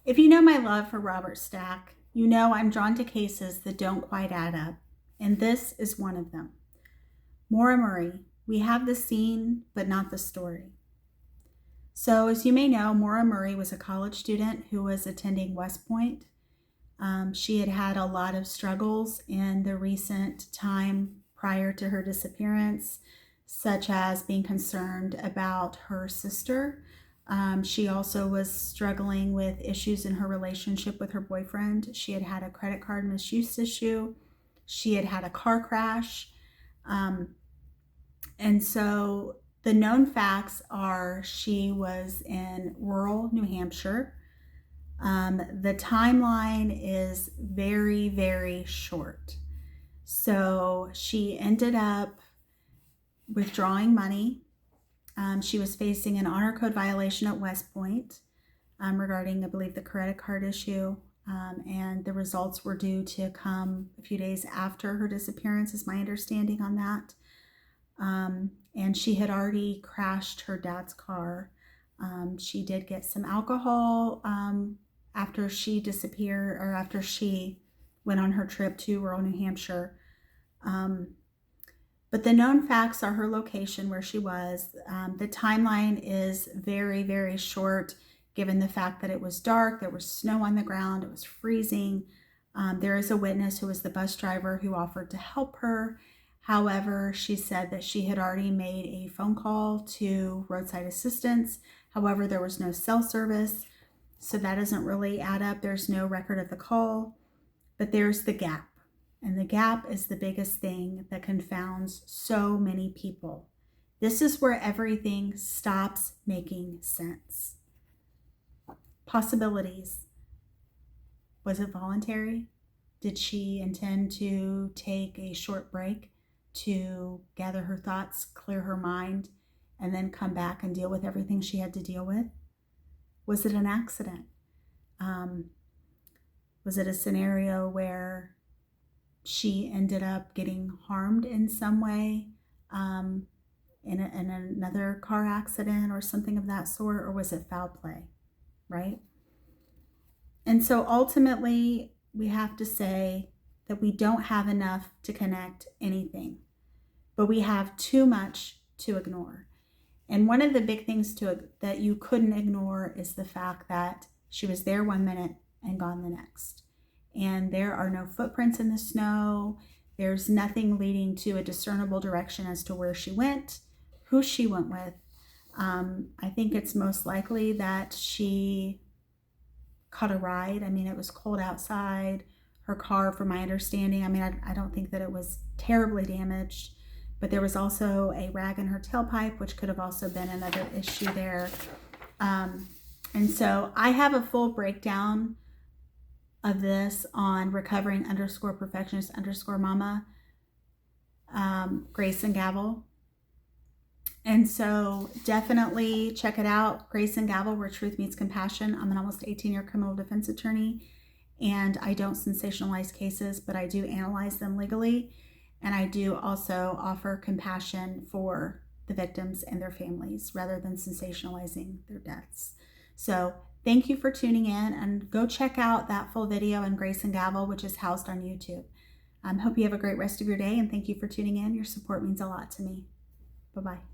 If you know my love for Robert Stack, you know I'm drawn to cases that don't quite add up, and this is one of them. Maura Murray, we have the scene, but not the story. So as you may know, Maura Murray was a college student who was attending West Point. She had had a lot of struggles in the recent time prior to her disappearance, such as being concerned about her sister. She also was struggling with issues in her relationship with her boyfriend. She had had a credit card misuse issue. She had had a car crash. And so the known facts are she was in rural New Hampshire. The timeline is very, very short. So she ended up withdrawing money. She was facing an honor code violation at West Point regarding, I believe, the credit card issue. And the results were due to come a few days after her disappearance, is my understanding on that. And she had already crashed her dad's car. She did get some alcohol after she disappeared, or after she went on her trip to rural New Hampshire. But the known facts are her location, where she was. The timeline is very, very short, given the fact that it was dark, there was snow on the ground, it was freezing. There is a witness who was the bus driver who offered to help her. However, she said that she had already made a phone call to roadside assistance. However, there was no cell service, so that doesn't really add up. There's no record of the call, but there's the gap. And the gap is the biggest thing that confounds so many people. This is where everything stops making sense. Possibilities. Was it voluntary? Did she intend to take a short break to gather her thoughts, clear her mind, and then come back and deal with everything she had to deal with? Was it an accident? Was it a scenario where she ended up getting harmed in some way in another car accident or something of that sort? Or was it foul play, right? And so ultimately, we have to say that we don't have enough to connect anything, but we have too much to ignore. And one of the big things that you couldn't ignore is the fact that she was there 1 minute and gone the next. And there are no footprints in the snow. There's nothing leading to a discernible direction as to where she went, who she went with. I think it's most likely that she caught a ride. I mean, it was cold outside. Her car, from my understanding, I mean, I don't think that it was terribly damaged, but there was also a rag in her tailpipe, which could have also been another issue there. And so I have a full breakdown of this on recovering_perfectionist_mama, Grace and Gavel. And so definitely check it out. Grace and Gavel, where truth meets compassion. I'm an almost 18-year criminal defense attorney, and I don't sensationalize cases, but I do analyze them legally. And I do also offer compassion for the victims and their families rather than sensationalizing their deaths. So thank you for tuning in, and go check out that full video in Grace and Gavel, which is housed on YouTube. Hope you have a great rest of your day, and thank you for tuning in. Your support means a lot to me. Bye-bye.